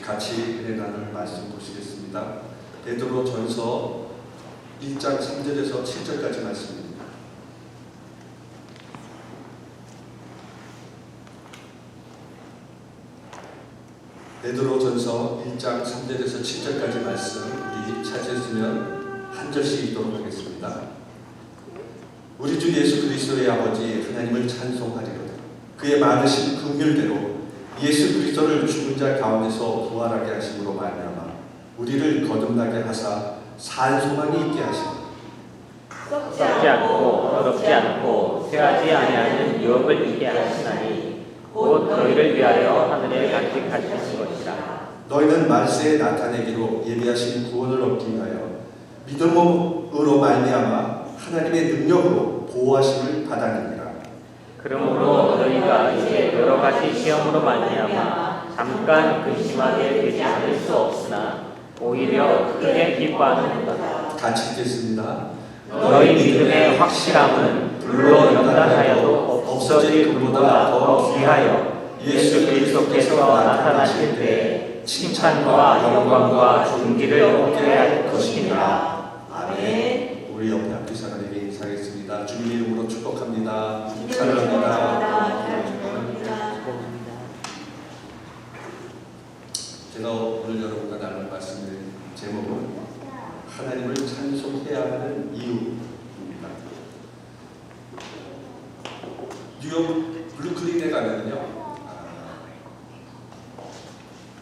같이 은혜 나눌 말씀 보시겠습니다. 베드로 전서 1장 3절에서 7절까지 말씀입니다. 베드로 전서 1장 3절에서 7절까지 말씀 우리 찾으시면 한 절씩 읽도록 하겠습니다. 우리 주 예수 그리스도의 아버지 하나님을 찬송하리로다. 그의 많으신 긍휼대로 예수 그리스도를 죽은 자 가운데서 부활하게 하심으로 말미암아 우리를 거듭나게 하사 살 소망이 있게 하시고 썩지 않고 더럽지 않고 쇠하지 아니하는 유업을 있게 하시나니 곧 너희를 위하여 하늘에 간직하신 것이라. 너희는 말세에 나타내기로 예비하신 구원을 얻기 위하여 믿음으로 말미암아 하나님의 능력으로 보호하심을 받았느니라. 그러므로 너희가 이제 여러 가지 시험으로 말미암아 잠깐 근심하게 되지 않을 수 없으나 오히려 크게 기뻐하는도다. 같이 읽겠습니다. 너희 믿음의 확실함은 불로 연단하여도 없어질 금보다 더 귀하여 예수 그리스도께서 나타나실 때에 칭찬과 영광과 존귀를 얻게 할 것이니라. 아멘. 우리 옆에 앞에 사람에게 인사하겠습니다. 주님 이름으로 축복합니다. 사랑합니다. 제가 오늘 여러분과 나눌 말씀의 제목은 하나님을 찬송해야 하는 이유입니다. 뉴욕 브루클린에 가면요,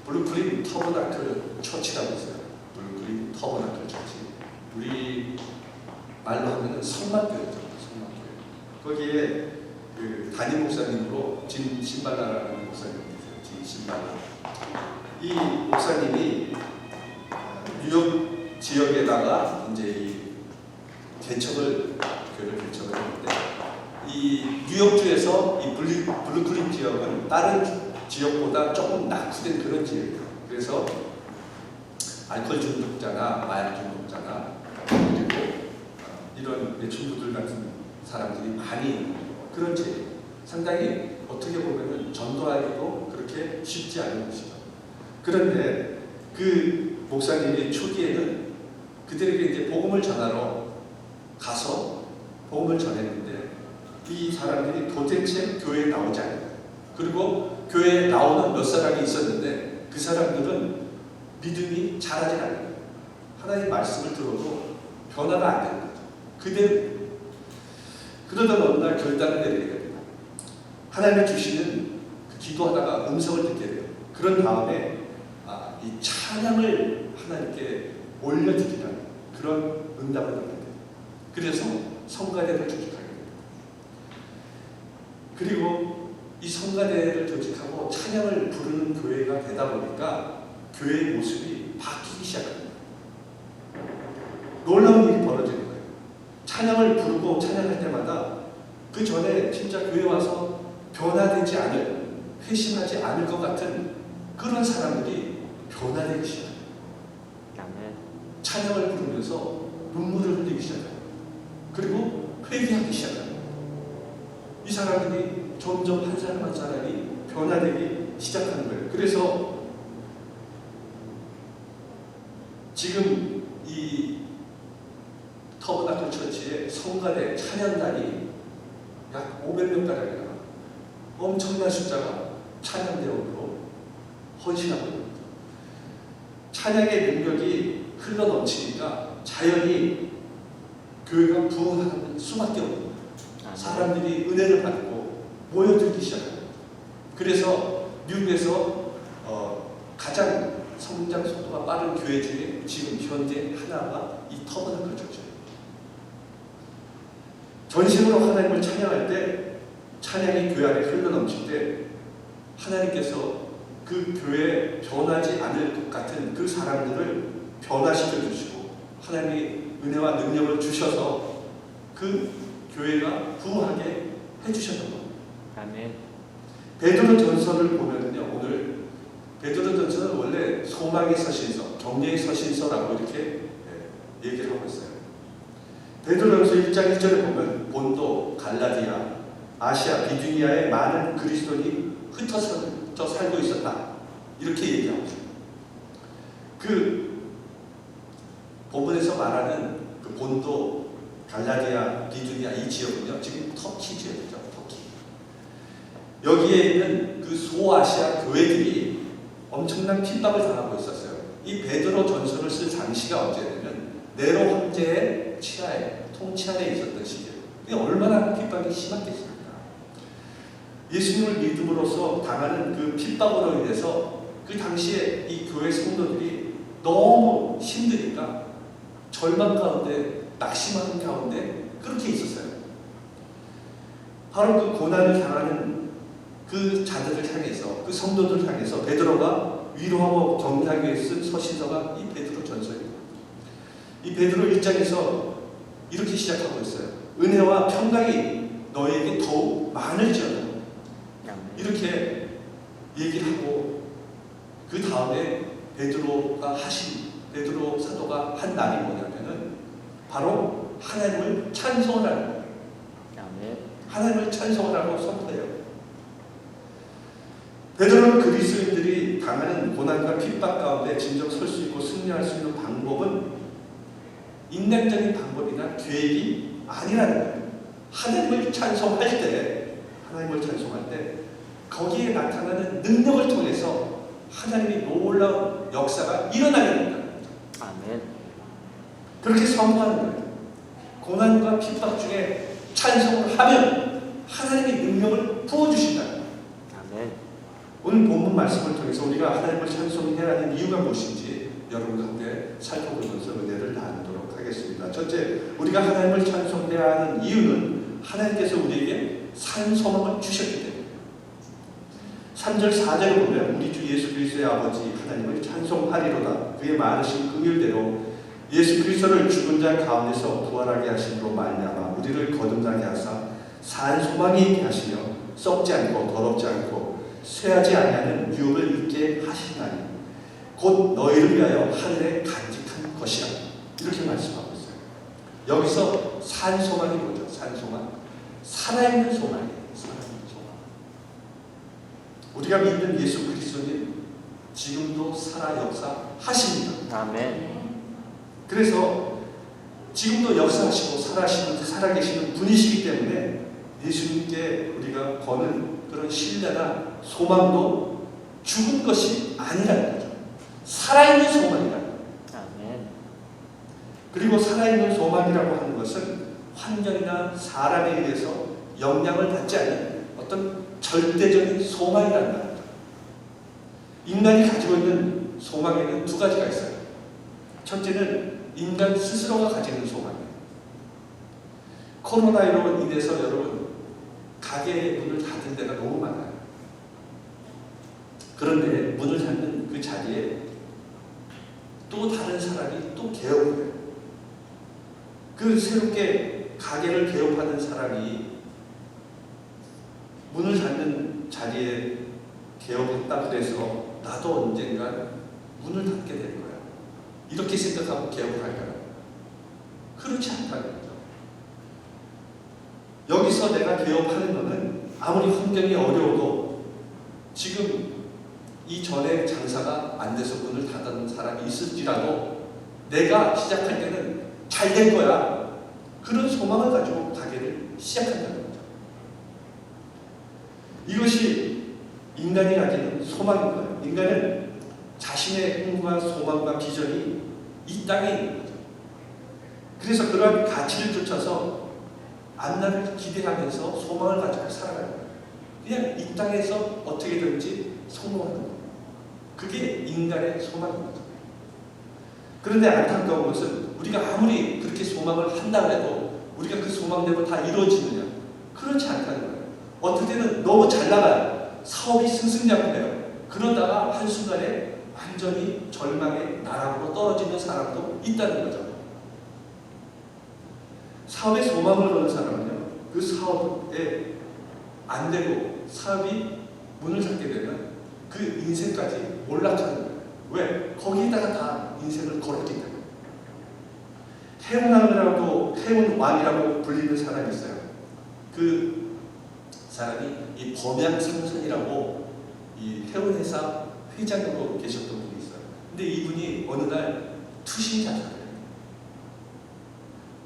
브루클린 터버나클 처치라고 있어요. 브루클린 터버나클 처치. 우리 말로 하면 성막교회죠. 성막교회. 거기에 그 담임 목사님으로 진 신발라라는 목사님이 있어요. 진 신발라. 이 목사님이 뉴욕 지역에다가 이제 이 개척을 교회를 개척을 했는데, 이 뉴욕주에서 이 브루클린 지역은 다른 지역보다 조금 낙후된 그런 지역이에요. 그래서 알코올 중독자나 마약 중독자나 그리고 이런 매춘부들 같은 사람들이 많이 있는 그런 지역이에요. 상당히 어떻게 보면 전도하기도 그렇게 쉽지 않은 곳이죠. 그런데 그 목사님이 초기에는 그들에게 이제 복음을 전하러 가서 복음을 전했는데 이 사람들이 도대체 교회에 나오지 않아요. 그리고 교회에 나오는 몇 사람이 있었는데 그 사람들은 믿음이 자라지 않아요. 하나님 말씀을 들어도 변화가 안 되는 거죠. 그대로. 그러던 어느 날 결단을 내리게 됩니다. 하나님이 주시는 그 기도하다가 음성을 듣게 돼요. 그런 다음에 이 찬양을 하나님께 올려드리라는 그런 응답을 받게 돼요. 그래서 성가대를 조직하게 돼요. 그리고 이 성가대를 조직하고 찬양을 부르는 교회가 되다 보니까 교회의 모습이 바뀌기 시작합니다. 놀라운 일이 벌어지는 거예요. 찬양을 부르고 찬양할 때마다 그 전에 진짜 교회 와서 변화되지 않을, 회심하지 않을 것 같은 그런 사람들이 변화되기 시작해요. 찬양을 부르면서 눈물을 흘리기 시작해요. 그리고 회개하기 시작해요. 이 사람들이 점점 한 사람 한 사람이 변화되기 시작하는 거예요. 그래서 지금 이 터버나클 처치의 성가대 찬양단이 약 500명 가량이 나와요. 엄청난 숫자가 찬양대원으로 헌신하고 있습니다. 찬양의 능력이 흘러 넘치니까 자연히 교회가 부흥하는 수밖에 없는 사람들이 은혜를 받고 모여들기 시작합니다. 그래서 미국에서 가장 성장 속도가 빠른 교회 중에 지금 현재 하나가 이 터버나클 처치예요. 전심으로 하나님을 찬양할 때, 찬양이 교회 안에 흘러 넘칠 때 하나님께서 그 교회에 변하지 않을 것 같은 그 사람들을 변화시켜 주시고 하나님이 은혜와 능력을 주셔서 그 교회가 부흥하게 해주셨던 겁니다. 아멘. 베드로 전서를 보면요, 오늘 베드로 전서는 원래 소망의 서신서, 격려의 서신서라고 이렇게 얘기를 하고 있어요. 베드로전서 1장 1절에 보면 본도, 갈라디아, 아시아, 비두니아에 많은 그리스도인이 흩어져 살고 있었다. 이렇게 얘기하고 있어요. 그 본문에서 말하는 그 본도 갈라디아, 비두니아 이 지역은요, 지금 터키 지역이죠. 터키. 여기에 있는 그 소아시아 교회들이 엄청난 핍박을 당하고 있었어요. 이 베드로 전서를 쓸 당시가 언제냐면 네로 황제의 치하에 통치 아래 있었던 시기예요. 이게 얼마나 핍박이 심했겠습니까? 예수님을 믿음으로써 당하는 그 핍박으로 인해서 그 당시에 이 교회 성도들이 너무 힘드니까 절망 가운데, 낙심하는 가운데 그렇게 있었어요. 바로 그 고난을 당하는 그 자들을 향해서, 그 성도들을 향해서 베드로가 위로하고 격려하기 위해 쓴 서신서가 이 베드로 전서입니다. 이 베드로 1장에서 이렇게 시작하고 있어요. 은혜와 평강이 너에게 더욱 많을지어다. 이렇게 얘기를 하고 그 다음에 베드로 사도가 한 날이 뭐냐면은 바로 하나님을 찬송을 하는 거예요. 하나님을 찬송을 하고 선포해요. 베드로는 그리스도인들이 당하는 고난과 핍박 가운데 진정 설 수 있고 승리할 수 있는 방법은 인간적인 방법이나 계획이 아니라는 거예요. 하나님을 찬송할 때 거기에 나타나는 능력을 통해서 하나님이 놀라운 역사가 일어나게 된다. 아멘. 그렇게 선포하는 거예요. 고난과 핍박 중에 찬송을 하면 하나님의 능력을 부어주신다. 아멘. 오늘 본문 말씀을 통해서 우리가 하나님을 찬송해야 하는 이유가 무엇인지 여러분과 함께 살펴보면서 은혜를 나누도록 하겠습니다. 첫째, 우리가 하나님을 찬송해야 하는 이유는 하나님께서 우리에게 산 소망을 주셨기 때문입니다. 3절 4절을 보면 우리 주 예수 그리스도의 아버지 하나님을 찬송하리로다. 그의 많으신 긍휼대로 예수 그리스도를 죽은 자 가운데서 부활하게 하심으로 말미암아 우리를 거듭나게 하사 산 소망이 있게 하시며 썩지 않고 더럽지 않고 쇠하지 아니하는 유업을 있게 하시나니 곧 너희를 위하여 하늘에 간직한 것이라. 이렇게 말씀하고 있어요. 여기서 산 소망이 뭐죠? 산 소망, 살아있는 소망이에요. 살아있는 소망. 우리가 믿는 예수 그리스도는 지금도 살아 역사하십니다. 아멘. 그래서 지금도 역사하시고 살아계시는 분이시기 때문에 예수님께 우리가 거는 그런 신뢰나 소망도 죽은 것이 아니라는 거죠. 살아있는 소망이다. 아멘. 그리고 살아있는 소망이라고 하는 것은 환경이나 사람에 의해서 영향을 받지 않는 어떤 절대적인 소망이라는 말입니다. 인간이 가지고 있는 소망에는 두 가지가 있어요. 첫째는 인간 스스로가 가지는 소망이에요. 코로나19로 인해서 여러분 가게의 문을 닫은 데가 너무 많아요. 그런데 문을 닫는 그 자리에 또 다른 사람이 또 개업을 해요. 그 새롭게 가게를 개업하는 사람이 문을 닫는 자리에 개업했다 그래서 나도 언젠간 문을 닫게 될 거야. 이렇게 생각하고 개업을 할까요? 그렇지 않다는 거죠. 여기서 내가 개업하는 것은 아무리 환경이 어려워도 지금 이전에 장사가 안 돼서 문을 닫은 사람이 있을지라도 내가 시작할 때는 잘 될 거야. 그런 소망을 가지고 가게를 시작한다는 거죠. 이것이 인간이 가지는 소망인 거예요. 인간은 자신의 꿈과 소망과 비전이 이 땅에 있는 거죠. 그래서 그러한 가치를 쫓아서 앞날을 기대하면서 소망을 가지고 살아가는 거예요. 그냥 이 땅에서 어떻게든지 성공하는 거예요. 그게 인간의 소망인 거죠. 그런데 안타까운 것은 우리가 아무리 그렇게 소망을 한다고 해도 우리가 그 소망대로 다 이루어지느냐? 그렇지 않다는 거예요. 어떨 때는 너무 잘 나가요. 사업이 승승장구해요. 그러다가 한순간에 완전히 절망의 나락으로 떨어지는 사람도 있다는 거죠. 사업에 소망을 거는 사람은요, 그 사업에 안 되고 사업이 문을 닫게 되면 그 인생까지 올라가는 거예요. 왜? 거기에다가 다 인생을 걸었기 때문에. 태운왕이라고 불리는 사람이 있어요. 그 사람이 이 범양상선이라고 이 해운회사 회장으로 계셨던 분이 있어요. 근데 이분이 어느 날 투신 자살을 해요.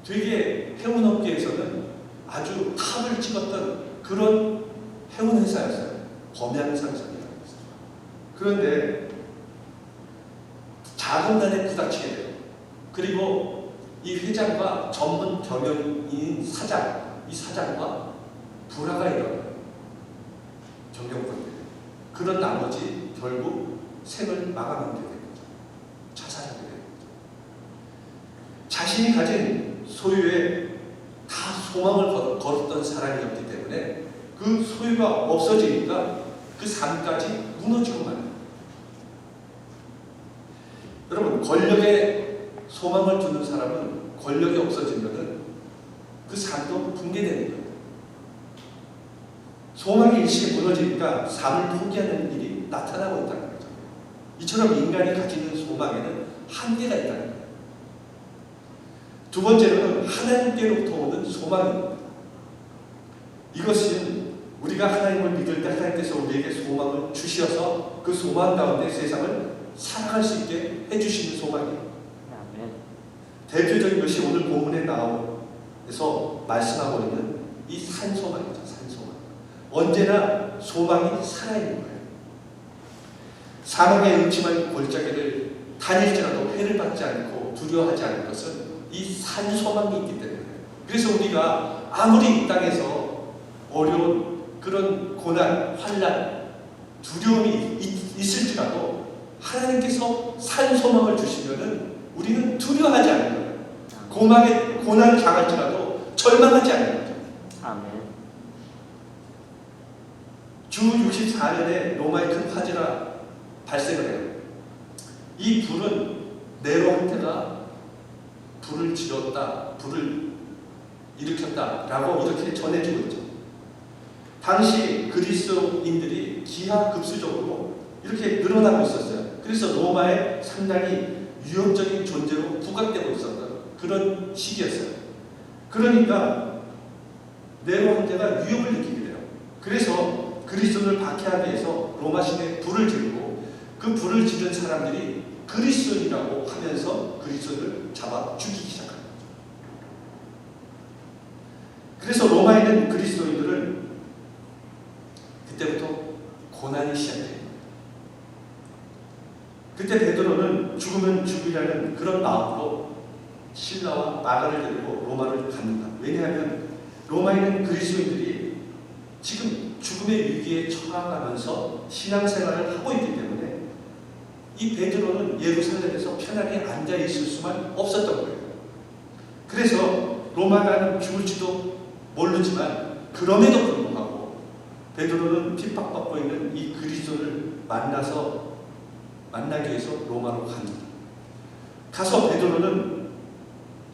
되게 해운업계에서는 아주 탑을 찍었던 그런 해운회사였어요. 범양상선이라고 했어요. 그런데 자금난에 부닥치게 돼요. 그리고 이 회장과 전문 경영인 사장, 이 사장과 불화가 일어나요. 경영권에. 그런 나머지 결국 생을 마감하게 되는 거죠. 자살하게 되는 거죠. 자신이 가진 소유에 다 소망을 걸었던 사람이었기 때문에 그 소유가 없어지니까 그 삶까지 무너지고 말아요. 여러분, 권력에 소망을 두는 사람은 권력이 없어지면은 그 삶도 붕괴되는 거예요. 소망이 일시에 무너지니까 삶을 포기하는 일이 나타나고 있다는 거죠. 이처럼 인간이 가지는 소망에는 한계가 있다는 거예요. 두 번째로는 하나님께로부터 오는 소망입니다. 이것은 우리가 하나님을 믿을 때 하나님께서 우리에게 소망을 주셔서 그 소망 가운데 세상을 살아갈 수 있게 해주시는 소망이에요. 아멘. 대표적인 것이 오늘 본문에 나오면서 말씀하고 있는 이 산소망이죠. 산소망. 언제나 소망이 살아있는 거예요. 사망의 음침한 골짜기를 다닐지라도 해를 받지 않고 두려워하지 않을 것은 이 산소망이 있기 때문에. 그래서 우리가 아무리 이 땅에서 어려운 그런 고난, 환난, 두려움이 있을지라도 하나님께서 산소망을 주시면은 우리는 두려워하지 않는 거예요. 고난을 당할지라도 절망하지 않는 거죠. 아멘. 주 64년에 로마의 큰 화재가 발생을 해요. 이 불은 네로 황태가 불을 질렀다, 불을 일으켰다라고 이렇게 전해지고 있죠. 당시 그리스도인들이 기하급수적으로 이렇게 늘어나고 있었어요. 그래서 로마에 상당히 위협적인 존재로 부각되고 있었던 그런 시기였어요. 그러니까 네로 황제가 위협을 느끼게 돼요. 그래서 그리스도를 박해하기 위해서 로마 시내에 불을 지르고 그 불을 지른 사람들이 그리스도인이라고 하면서 그리스도를 잡아 죽이기 시작합니다. 그래서 로마에 있는 그리스도인들은 그때부터 고난이 시작돼요. 그때 베드로는 죽으면 죽이라는 그런 마음으로 신라와 마가를 데리고 로마를 갑니다. 왜냐하면 로마에 있는 그리스도인들이 지금 죽음의 위기에 처해가면서 신앙생활을 하고 있기 때문에 이 베드로는 예루살렘에서 편하게 앉아 있을 수만 없었던 거예요. 그래서 로마 가는 죽을지도 모르지만 그럼에도 불구하고 베드로는 핍박받고 있는 이 그리스도를 만나기 위해서 로마로 갑니다. 가서 베드로는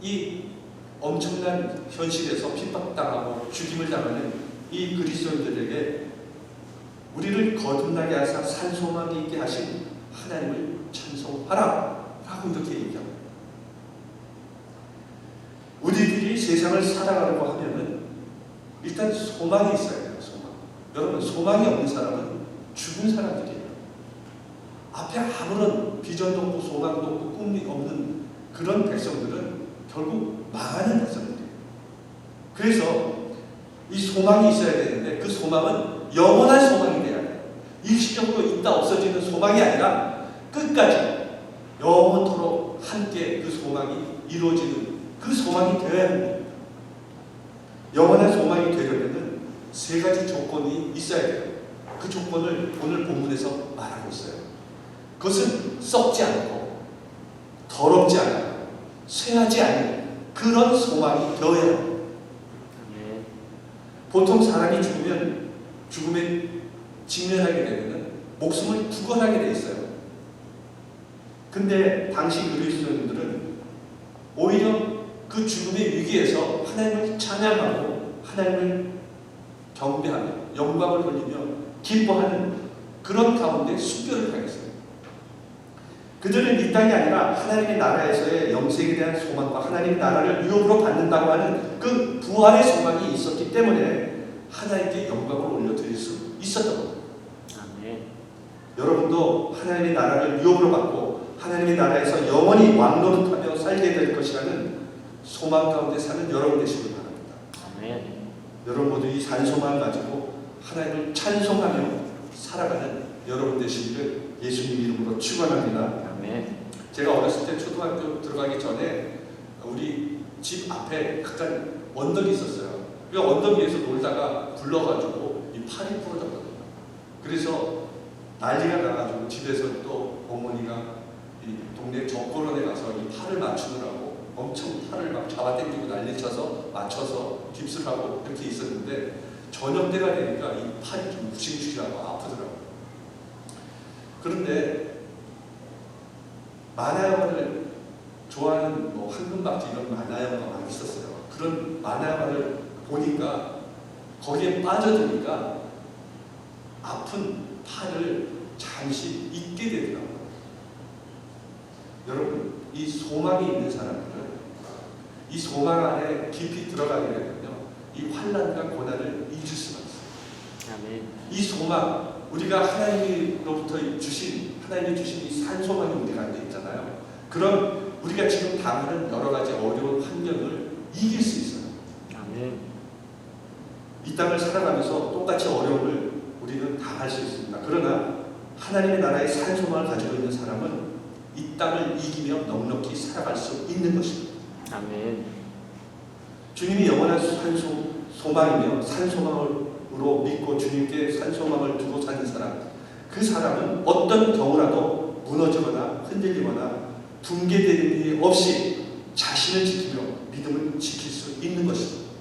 이 엄청난 현실에서 핍박당하고 죽임을 당하는 이 그리스도인들에게 우리를 거듭나게 하사 산소망이 있게 하신 하나님을 찬송하라 라고 이렇게 얘기합니다. 우리들이 세상을 살아가려고 하면은 일단 소망이 있어야 돼요. 소망. 여러분, 소망이 없는 사람은 죽은 사람들이에요. 앞에 아무런 비전도 없고 소망도 없고 꿈이 없는 그런 백성들은 결국 망하는 백성들이에요. 그래서 이 소망이 있어야 되는데 그 소망은 영원한 소망이 돼야 돼요. 일시적으로 있다 없어지는 소망이 아니라 끝까지 영원토록 함께 그 소망이 이루어지는 그 소망이 되어야 합니다. 영원한 소망이 되려면 세 가지 조건이 있어야 돼요. 그 조건을 오늘 본문에서 말하고 있어요. 그것은 썩지 않고 더럽지 않고 쇠하지 않은 그런 소망이 되어야 합니다. 보통 사람이 죽으면 죽음에 직면하게 되면 목숨을 구걸하게 돼 있어요. 근데 당시 그리스도인들은 오히려 그 죽음의 위기에서 하나님을 찬양하고 하나님을 경배하며 영광을 돌리며 기뻐하는 그런 가운데 순교를 당했어요. 그들은 이 땅이 아니라 하나님의 나라에서의 영생에 대한 소망과 하나님의 나라를 유업으로 받는다고 하는 그 부활의 소망이 있었기 때문에 하나님께 영광을 올려드릴 수 있었던 겁니다. 아멘. 여러분도 하나님의 나라를 유업으로 받고 하나님의 나라에서 영원히 왕노릇하며 살게 될 것이라는 소망 가운데 사는 여러분 되시길 바랍니다. 아멘. 여러분 모두 이 산소망을 가지고 하나님을 찬송하며 살아가는 여러분 되시기를 예수님 이름으로 축원합니다. 아멘. 제가 어렸을 때 초등학교 들어가기 전에 우리 집 앞에 약간 언덕이 있었어요. 그 언덕 위에서 놀다가 굴러가지고 이 팔이 부러졌거든요. 그래서 난리가 나가지고 집에서 또 어머니가 이 동네 젖고런에 가서 이 팔을 맞추느라고 엄청 팔을 막 잡아당기고 난리쳐서 맞춰서 깁스를 하고 이렇게 있었는데 저녁 때가 되니까 이 팔이 좀 무싱무싱하고 아프더라고요. 그런데 만화 영화를 좋아하는 뭐 황금박쥐 이런 만화 영화가 많이 있었어요. 그런 만화 영화를 보니까 거기에 빠져드니까 아픈 팔을 잠시 잊게 되더라고요. 여러분, 이 소망이 있는 사람들은 이 소망 안에 깊이 들어가게 되면요, 이 환난과 고난을 잊을 수가 있어요. 아멘. 이 소망, 우리가 하나님으로부터 주신 이 산소망이 우리 안에 있잖아요. 그럼 우리가 지금 당하는 여러 가지 어려운 환경을 이길 수 있어요. 아멘. 이 땅을 살아가면서 똑같이 어려움을 우리는 당할 수 있습니다. 그러나 하나님의 나라의 산소망을 가지고 있는 사람은 이 땅을 이기며 넉넉히 살아갈 수 있는 것입니다. 아멘. 주님이 영원한 소망이며 산소망으로 믿고 주님께 산소망을 두고 사는 사람, 그 사람은 어떤 경우라도 무너지거나 흔들리거나 붕괴되는 일이 없이 자신을 지키며 믿음을 지킬 수 있는 것입니다.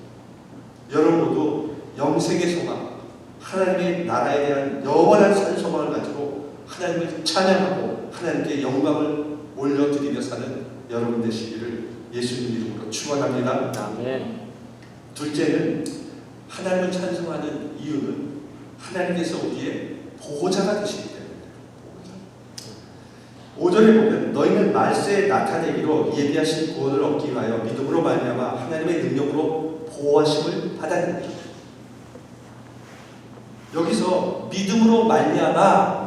여러분 모두 영생의 소망, 하나님의 나라에 대한 영원한 산소망을 가지고 하나님을 찬양하고 하나님께 영광을 올려드리며 사는 여러분 되시기를 예수님 이름으로 축원합니다. 아멘. 둘째는 하나님을 찬송하는 이유는 하나님께서 우리의 보호자가 되시기 때문입니다. 보호자. 5절에 보면 너희는 말세에 나타내기로 예비하신 구원을 얻기 위하여 믿음으로 말미암아 하나님의 능력으로 보호하심을 받았느니라. 여기서 믿음으로 말미암아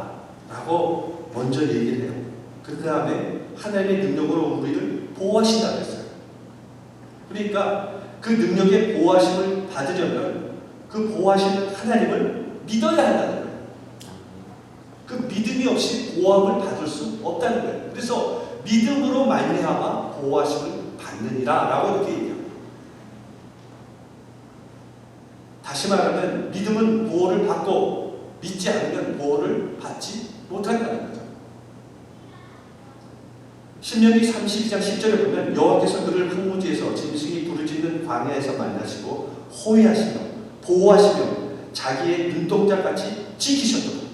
라고 먼저 얘기를 해요. 그 다음에 하나님의 능력으로 우리를 보호하신다고 했어요. 그러니까 그 능력의 보호하심을 받으려면 그 보호하시는 하나님을 믿어야 한다는 거예요. 그 믿음이 없이 보호함을 받을 수 없다는 거예요. 그래서 믿음으로 말미암아 보호하심을 받느니라 라고 이렇게 얘기합니다. 다시 말하면 믿음은 보호를 받고 믿지 않으면 보호를 받지 못한다는 거죠. 신명기 32장 10절에 보면 여호와께서 그를 황무지에서 짐승이 부르짖는 광야에서 만나시고 호위하시며 보호하시며 자기의 눈동자같이 지키셨다.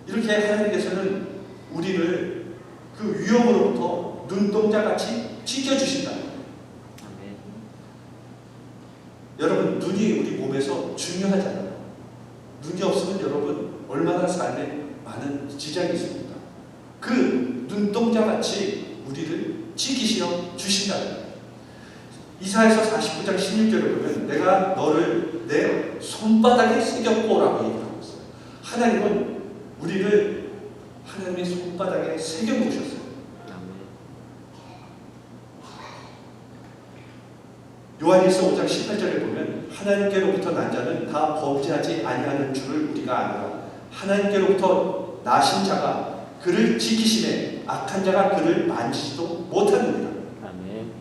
이렇게 하나님께서는 우리를 그 위험으로부터 눈동자같이 지켜주신다. 아멘. 여러분, 눈이 우리 몸에서 중요하잖아요. 눈이 없으면 여러분 얼마나 삶에 많은 지장이 있습니다. 그 눈동자같이 우리를 지키시어 주신다는 거예요. 이사야서 49장 16절에 보면 내가 너를 내 손바닥에 새겼고라고 얘기하고 있어요. 하나님은 우리를 하나님의 손바닥에 새겨놓으셨어요. 요한일서 5장 18절에 보면 하나님께로부터 난 자는 다 범죄하지 아니하는 줄을 우리가 아노라. 하나님께로부터 나신 자가 그를 지키시매 악한 자가 그를 만지지도 못하느니라. 아멘.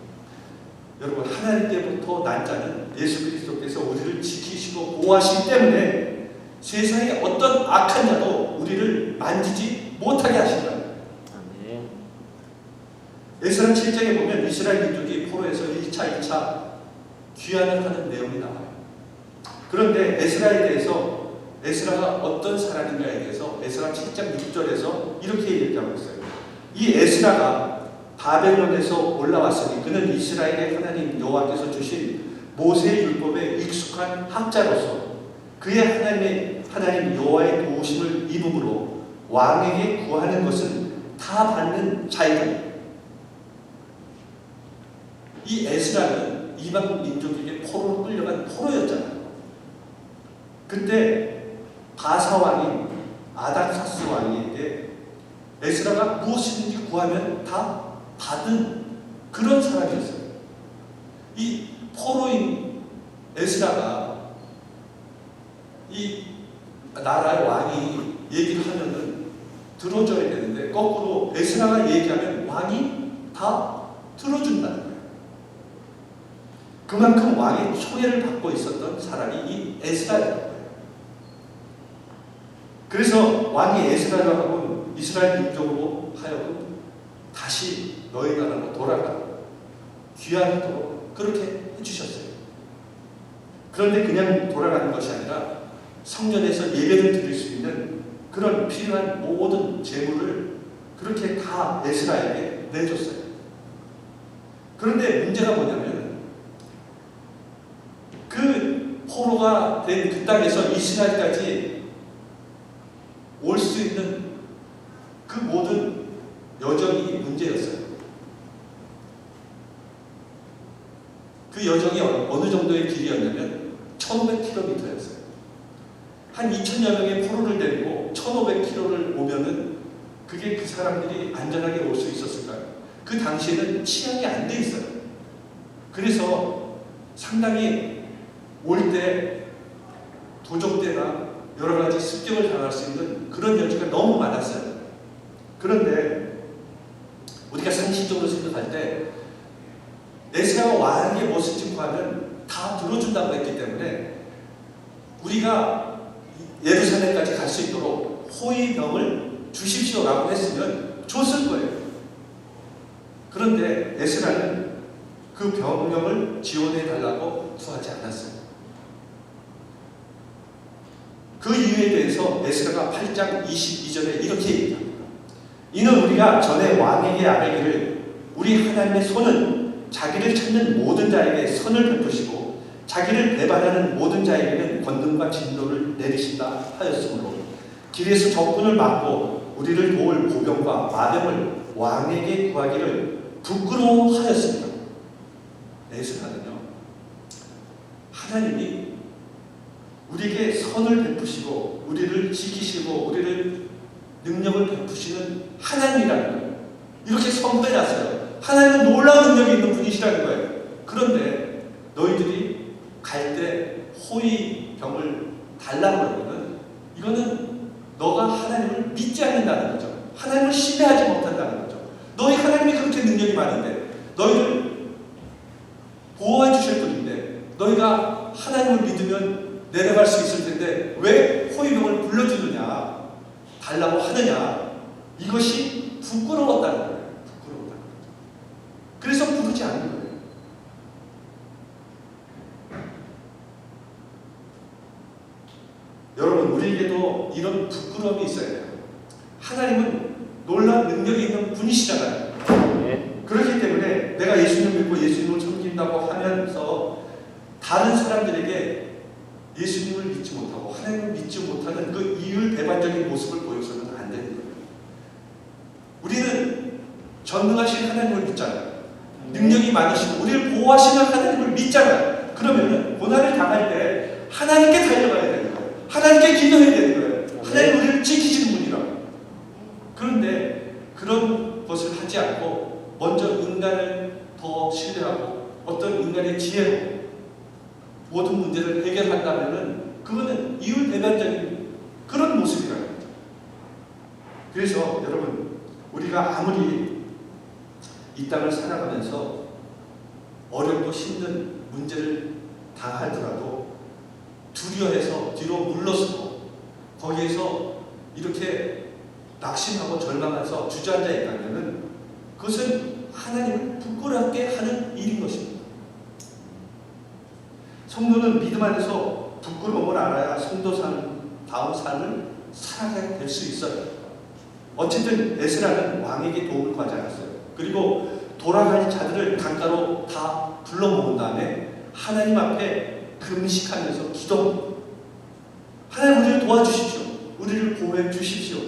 여러분, 하나님께로부터 난 자는 예수 그리스도께서 우리를 지키시고 보호하시기 때문에 세상에 어떤 악한 자도 우리를 만지지 못하게 하신다. 아멘. 에스라 7장에 보면 이스라엘 민족이 포로에서 1차, 2차 귀환을 하는 내용이 나와요. 그런데 에스라에 대해서 에스라가 어떤 사람인가에 대해서 에스라 7장 6절에서 이렇게 얘기하고 있어요. 이 에스라가 바벨론에서 올라왔으니 그는 이스라엘의 하나님 여호와께서 주신 모세의 율법에 익숙한 학자로서 그의 하나님 여호와의 도우심을 입음으로 왕에게 구하는 것은 다 받는 자이다. 이 에스라는 이방 민족에게 포로로 끌려간 포로였잖아요. 그때 바사 왕인 아닥사스 왕에게 에스라가 무엇이든지 구하면 다 받은 그런 사람이었어요. 이 포로인 에스라가 이 나라의 왕이 얘기를 하면은 들어줘야 되는데 거꾸로 에스라가 얘기하면 왕이 다 들어준다는 거예요. 그만큼 왕의 초대를 받고 있었던 사람이 이 에스라였던 거예요. 그래서 왕이 에스라를 하고 이스라엘 민족으로 하여금 다시 너희 나라로 돌아가 귀환하도록 그렇게 해주셨어요. 그런데 그냥 돌아가는 것이 아니라 성전에서 예배를 드릴 수 있는 그런 필요한 모든 재물을 그렇게 다 에스라에게 내줬어요. 그런데 문제가 뭐냐면 그 포로가 된 그 땅에서 이스라엘까지 올 수 있는 그 모든 여정이 문제였어요. 그 여정이 어느 정도의 길이었냐면 1500km였어요. 한 2000여 명의 포로를 데리고 1500km를 오면은 그게 그 사람들이 안전하게 올 수 있었을까요? 그 당시에는 치안이 안 돼 있어요. 그래서 상당히 올 때 도적대나 여러 가지 습격을 당할 수 있는 그런 여지가 너무 많았어요. 그런데 우리가 상식적으로 생각할 때 에스라가 왕의 무엇을 구하면 다 들어준다고 했기 때문에 우리가 예루살렘까지 갈 수 있도록 호위병을 주십시오라고 했으면 줬을 거예요. 그런데 에스라는 그 병력을 지원해 달라고 구하지 않았어요. 그 이유에 대해서 에스라가 8장 22절에 이렇게 얘기합니다. 이는 우리가 전에 왕에게 아뢰기를 우리 하나님의 손은 자기를 찾는 모든 자에게 선을 베푸시고 자기를 배반하는 모든 자에게는 권능과 진노를 내리신다 하였으므로 길에서 적군을 막고 우리를 도울 보병과 마병을 왕에게 구하기를 부끄러워하였습니다. 에스라는요, 하나님이 우리에게 선을 베푸시고 우리를 지키시고 우리를 능력을 베푸시는 하나님이라는 거예요. 이렇게 선배놨어요. 하나님은 놀라운 능력이 있는 분이시라는 거예요. 그런데 너희들이 갈 때 호위병을 달라고 그러면 이거는 너가 하나님을 믿지 않는다는 거죠. 하나님을 신뢰하지 못한다는 거죠. 너희 하나님이 그렇게 능력이 많은데 너희를 보호해 주실 분인데 너희가 하나님을 믿으면 내려갈 수 있을 텐데 왜 호위병을 불러주느냐, 달라고 하느냐, 이것이 부끄러웠다는 거예요. 부끄러웠다는 거죠. 그래서 부르지 않는 거예요. 여러분, 우리에게도 이런 부끄러움이 있어야 돼요. 하나님은 놀라운 능력이 있는 분이시잖아요. 네. 그렇기 때문에 내가 예수님을 믿고 예수님을 섬긴다고 하면서 다른 사람들에게 예수님을 믿지 못하고 하나님을 믿지 못하는 그 이율배반적인 모습을 보여서는 안 되는 거예요. 우리는 전능하신 하나님을 믿잖아요. 능력이 많으시고 우리를 보호하시는 하나님을 믿잖아요. 그러면 고난을 당할 때 하나님께 달려가야 되는 거예요. 하나님께 기도해야 되는 거예요. 하나님 우리를 지키시는 분이라고. 그런데 그런 것을 하지 않고 먼저 인간을 더 신뢰하고 어떤 인간의 지혜로 모든 문제를 해결한다면은 그거는 이율배반적인 그런 모습이라는 거죠. 그래서 여러분, 우리가 아무리 이 땅을 살아가면서 어렵고 힘든 문제를 당하더라도 두려워해서 뒤로 물러서고 거기에서 이렇게 낙심하고 절망해서 주저앉아 있다면은 그것은 하나님을 부끄럽게 하는 일인 것입니다. 성도는 믿음 안에서 부끄러움을 알아야 성도다운 삶을 살아가게 될 수 있어요. 어쨌든 에스라는 왕에게 도움을 구하지 않았어요. 그리고 돌아갈 자들을 강가로 다 불러 모은 다음에 하나님 앞에 금식하면서 기도합니다. 하나님 우리를 도와주십시오. 우리를 보호해 주십시오.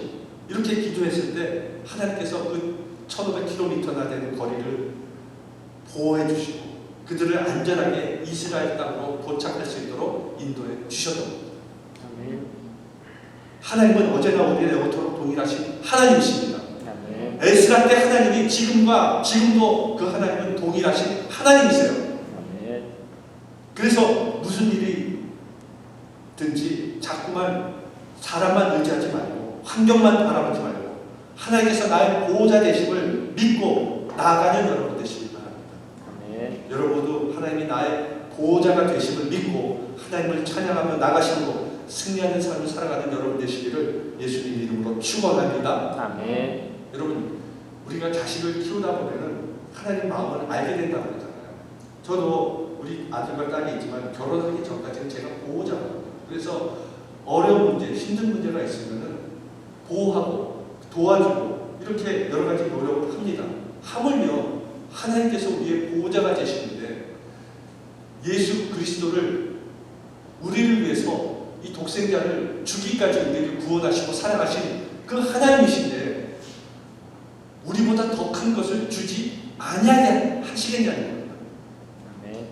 이렇게 기도했을 때 하나님께서 그 1500km나 되는 거리를 보호해 주시고 그들을 안전하게 이스라엘 땅으로 도착할 수 있도록 인도해 주셨던 겁니다. 하나님은 어제나 오늘이나 영원토록 동일하신 하나님이십니다. 에스라 때 하나님이 지금도 그 하나님은 동일하신 하나님이세요. 아멘. 그래서 무슨 일이든지 자꾸만 사람만 의지하지 말고 환경만 바라보지 말고 하나님께서 나의 보호자 되심을 믿고 나아가는 여러분 되시기 바랍니다. 아멘. 여러분도 하나님이 나의 보호자가 되심을 믿고 하나님을 찬양하며 나가심으로 승리하는 삶을 살아가는 여러분 되시기를 예수님 이름으로 축원합니다. 아멘. 여러분, 우리가 자식을 키우다 보면은 하나님 마음을 알게 된다고 그러잖아요. 저도 우리 아들과 딸이 있지만 결혼하기 전까지는 제가 보호자거든요. 그래서 어려운 문제, 힘든 문제가 있으면은 보호하고 도와주고 이렇게 여러 가지 노력을 합니다. 하물며 하나님께서 우리의 보호자가 되시는데 예수 그리스도를 우리를 위해서 이 독생자를 주기까지 우리를 구원하시고 살아가신 그 하나님이신데 우리보다 더 큰 것을 주지 아니하게 하시겠냐는 겁니다. 아멘.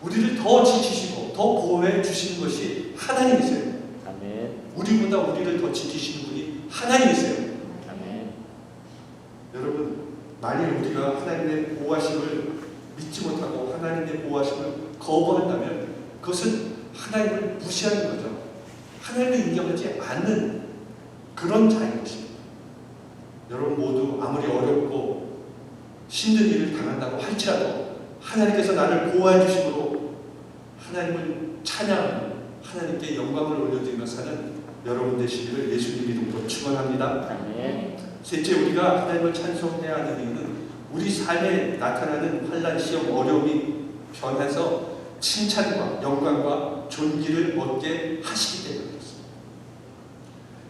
우리를 더 지키시고 더 보호해 주시는 것이 하나님이세요. 아멘. 우리보다 우리를 더 지키시는 분이 하나님이세요. 아멘. 여러분, 만일 우리가 하나님의 보호하심을 믿지 못하고 하나님의 보호하심을 거부한다면 그것은 하나님을 무시하는 거죠. 하나님을 인정하지 않는 그런 자인 것입니다. 여러분 모두 아무리 어렵고 힘든 일을 당한다고 할지라도 하나님께서 나를 보호해 주심으로 하나님을 찬양하며 하나님께 영광을 올려드리며 사는 여러분 되시기를 예수님 이름으로 축원합니다. 아멘. 셋째, 우리가 하나님을 찬송해야 하는 이유는 우리 삶에 나타나는 환난, 시험, 어려움이 변해서 칭찬과 영광과 존귀를 얻게 하시기 때문입니다.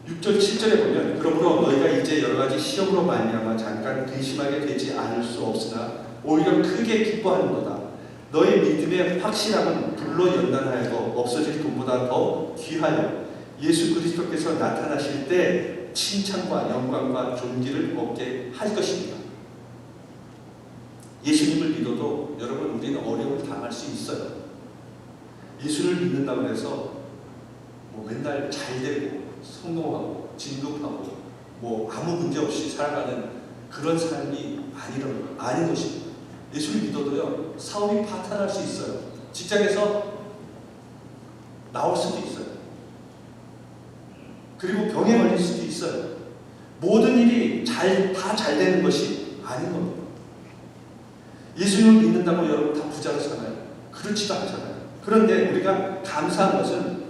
6절 7절에 보면 그러므로 너희가 이제 여러 가지 시험으로 말미암아 잠깐 근심하게 되지 않을 수 없으나 오히려 크게 기뻐하는도다. 너희 믿음의 확실함은 불로 연단하여도 없어질 돈보다 더 귀하여 예수 그리스도께서 나타나실 때 칭찬과 영광과 존귀를 얻게 할 것입니다. 예수님을 믿어도 여러분 우리는 어려움을 당할 수 있어요. 예수를 믿는다고 해서 맨날 잘 되고 성공하고 진급하고 아무 문제 없이 살아가는 그런 삶이 아닌 것입니다. 예수를 믿어도요 사업이 파탄할 수 있어요. 직장에서 나올 수도 있어요. 그리고 병에 걸릴 수도 있어요. 모든 일이 다 잘 되는 것이 아닌 겁니다. 예수님을 믿는다고 여러분 다 부자로 사나요? 그렇지도 않잖아요. 그런데 우리가 감사한 것은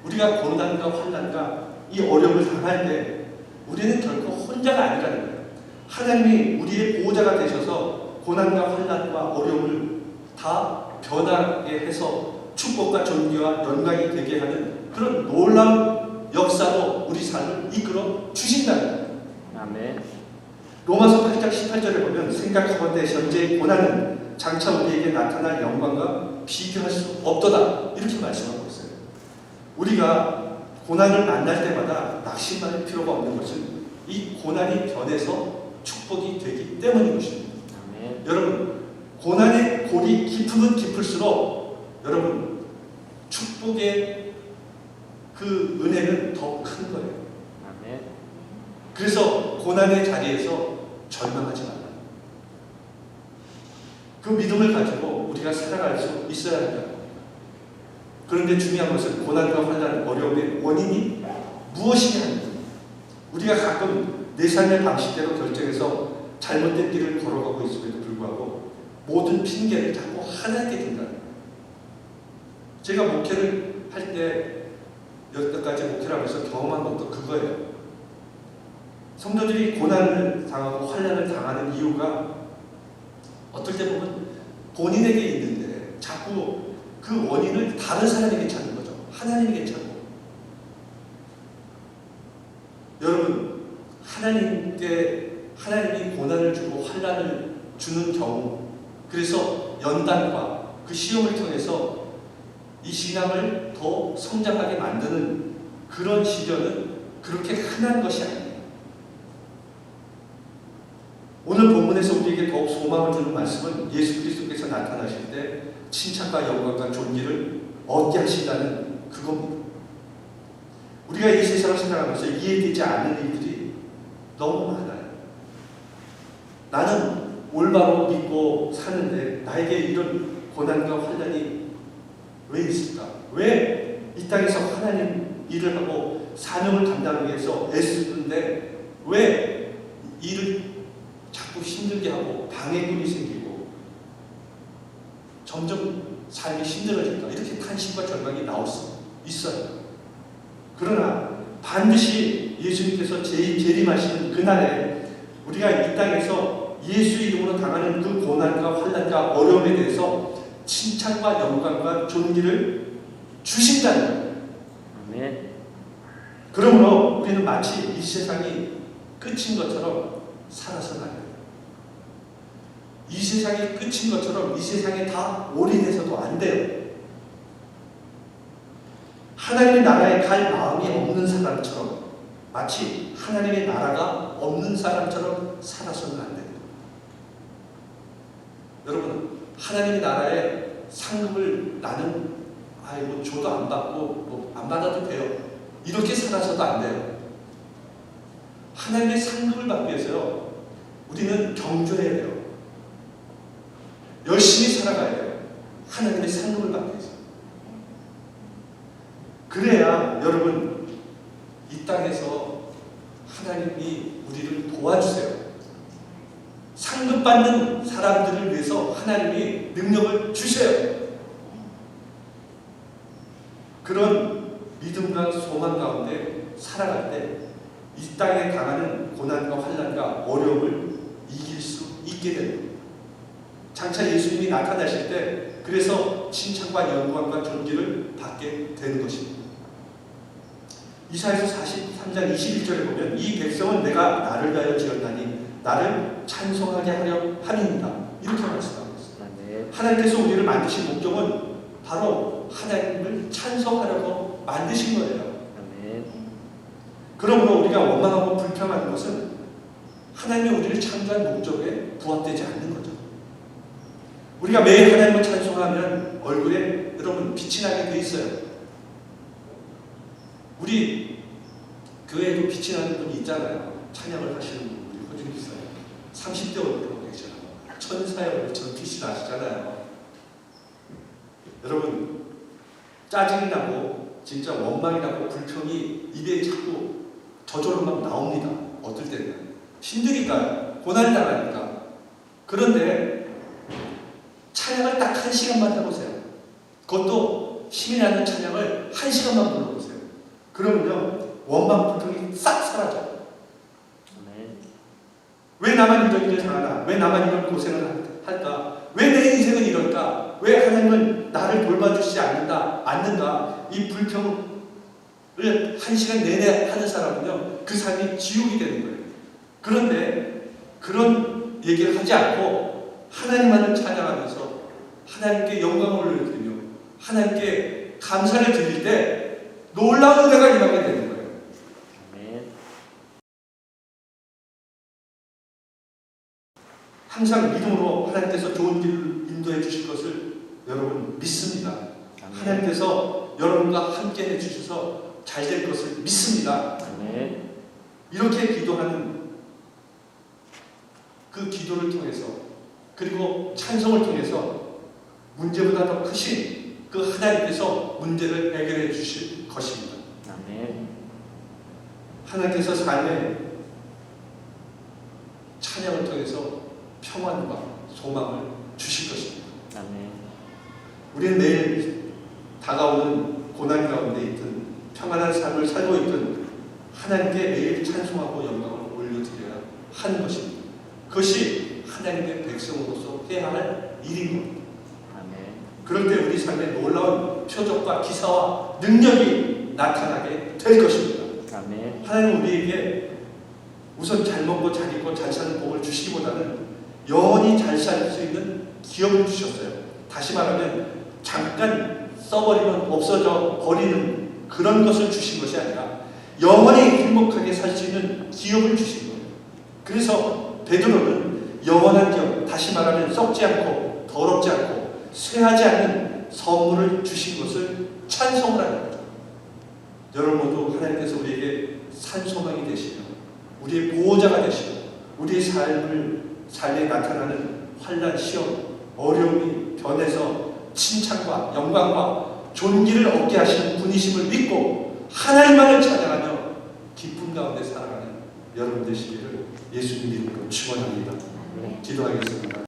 우리가 고난과 환난과 이 어려움을 당할 때 우리는 결코 혼자가 아니라는 거예요. 하나님이 우리의 보호자가 되셔서 고난과 환난과 어려움을 다 변하게 해서 축복과 존귀와 영광이 되게 하는 그런 놀라운 역사로 우리 삶을 이끌어 주신다는 거예요. 아멘. 로마서 8장 18절에 보면 생각하건대 현재의 고난은 장차 우리에게 나타날 영광과 비교할 수 없도다 이렇게 말씀하고 있어요. 우리가 고난을 만날 때마다 낙심할 필요가 없는 것은 이 고난이 변해서 축복이 되기 때문인 것입니다. 아멘. 여러분 고난의 골이 깊으면 깊을수록 여러분 축복의 그 은혜는 더 큰 거예요. 아멘. 그래서 고난의 자리에서 절망하지 말라. 그 믿음을 가지고 우리가 살아갈 수 있어야 합니다. 그런데 중요한 것은 고난과 환난, 어려움의 원인이 무엇이냐. 우리가 가끔 내 삶의 방식대로 결정해서 잘못된 길을 걸어가고 있음에도 불구하고 모든 핑계를 자꾸 하나님께 든다. 제가 목회를 할 때 여태까지 목회를 하면서 경험한 것도 그거예요. 성도들이 고난을 당하고 환난을 당하는 이유가 어떨 때 보면 본인에게 있는데 자꾸 그 원인을 다른 사람에게 찾는 거죠. 하나님에게 찾고. 여러분 하나님이 고난을 주고 환난을 주는 경우 그래서 연단과 그 시험을 통해서 이 신앙을 더 성장하게 만드는 그런 시련은 그렇게 흔한 것이 아닙니다. 오늘 본문에서 우리에게 더욱 소망을 주는 말씀은 예수 그리스도께서 나타나실 때 칭찬과 영광과 존귀를 얻게 하신다는 그겁니다. 우리가 이 세상을 살아가면서 이해되지 않는 일들이 너무 많아요. 나는 올바로 믿고 사는데 나에게 이런 고난과 환난이 왜 있을까? 왜 이 땅에서 하나님 일을 하고 사명을 감당하기 위해서 애쓰는데 왜 일을 자꾸 힘들게 하고 방해꾼이 생기고 점점 삶이 힘들어질까? 이렇게 탄식과 절망이 나올 수 있어요. 그러나 반드시 예수님께서 재림하시는 그날에 우리가 이 땅에서 예수 이름으로 당하는 그 고난과 환난과 어려움에 대해서 칭찬과 영광과 존귀를 주신다는 거예요. 아멘. 그러므로 우리는 마치 이 세상이 끝인 것처럼 살아서는 안 돼요. 이 세상이 끝인 것처럼 이 세상에 다 올인해서도 안 돼요. 하나님의 나라에 갈 마음이 없는 사람처럼 마치 하나님의 나라가 없는 사람처럼 살아서는 안 돼요. 여러분, 하나님의 나라에 상급을 나는 뭐 줘도 안 받고 뭐 안 받아도 돼요. 이렇게 살아서도 안 돼요. 하나님의 상급을 받기 위해서요, 우리는 경주해야 돼요. 열심히 살아가야 돼요. 하나님의 상급을 받기 위해서. 그래야 여러분 이 땅에서 하나님이 우리를 도와주세요. 상급받는 사람들을 위해서 하나님이 능력을 주셔요. 그런 믿음과 소망 가운데 살아갈 때 이 땅에 당하는 고난과 환난과 어려움을 이길 수 있게 됩니다. 장차 예수님이 나타나실 때 그래서 칭찬과 영광과 존귀를 받게 되는 것입니다. 이사야서 43장 21절에 보면 이 백성은 내가 나를 위하여 지었나니 나를 찬송하게 하려 함이니라 이렇게 말씀하고 있습니다. 하나님께서 우리를 만드신 목적은 바로 하나님을 찬송하려고 만드신 거예요. 그러므로 우리가 원망하고 불평하는 것은 하나님이 우리를 창조한 목적에 부합되지 않는 거죠. 우리가 매일 하나님을 찬송하면 얼굴에 여러분 빛이 나게 돼 있어요. 우리 교회에도 빛이 나는 분이 있잖아요. 찬양을 하시는 분, 우리 호중 집사님 30대 얼굴로 계시잖아요. 천사의 얼굴처럼 빛이 나시잖아요. 여러분, 짜증이 나고 진짜 원망이 나고 불평이 입에 자꾸 저절로 막 나옵니다. 어떨 때는 힘드니까요. 고난을 당하니까. 그런데 찬양을 딱 1시간만 해보세요. 그것도 힘이 나는 찬양을 1시간만 불러보세요. 그러면요, 원망 불평이 싹 사라져요. 왜 나만 이런 일을 당하나? 왜 나만 이런 고생을 할까? 왜 내 인생은 이럴까? 왜 하나님은 나를 돌봐주시지 않는가? 이 불평을 1시간 내내 하는 사람은요, 그 삶이 지옥이 되는 거예요. 그런데 그런 얘기를 하지 않고 하나님만을 찬양하면서 하나님께 영광을 올려드리며 하나님께 감사를 드릴 때 놀라운 은혜가 임하게 되는 거예요. 항상 믿음으로 하나님께서 좋은 길을 인도해 주실 것을 여러분 믿습니다. 하나님께서 여러분과 함께 해주셔서 잘 될 것을 믿습니다. 이렇게 기도하는 그 기도를 통해서 그리고 찬송을 통해서 문제보다 더 크신 그 하나님께서 문제를 해결해 주실 것입니다. 하나님께서 삶의 찬양을 통해서 평안과 소망을 주실 것입니다. 우리는 매일 다가오는 고난 가운데 있든 평안한 삶을 살고 있든 하나님께 매일 찬송하고 영광을 올려드려야 하는 것입니다. 그것이 하나님의 백성으로서 해야 할 일인 겁니다. 그럴 때 우리 삶에 놀라운 표적과 기사와 능력이 나타나게 될 것입니다. 하나님은 우리에게 우선 잘 먹고 잘 입고 잘 사는 복을 주시기보다는 영원히 잘 살 수 있는 기업을 주셨어요. 다시 말하면 잠깐 써버리면 없어져 버리는 그런 것을 주신 것이 아니라 영원히 행복하게 살 수 있는 기업을 주신 거예요. 그래서 베드로는 영원한 기업, 다시 말하면 썩지 않고 더럽지 않고 쇠하지 않는 선물을 주신 것을 찬송을 하는 거죠. 여러분 모두 하나님께서 우리에게 산소망이 되시며 우리의 보호자가 되시고 우리의 삶을 삶에 나타나는 환난, 시험, 어려움이 변해서 칭찬과 영광과 존귀를 얻게 하시는 분이심을 믿고 하나님만을 찬양하며 기쁨 가운데 살아가는 여러분 되시기를 예수님 이름으로 축원합니다. 기도하겠습니다.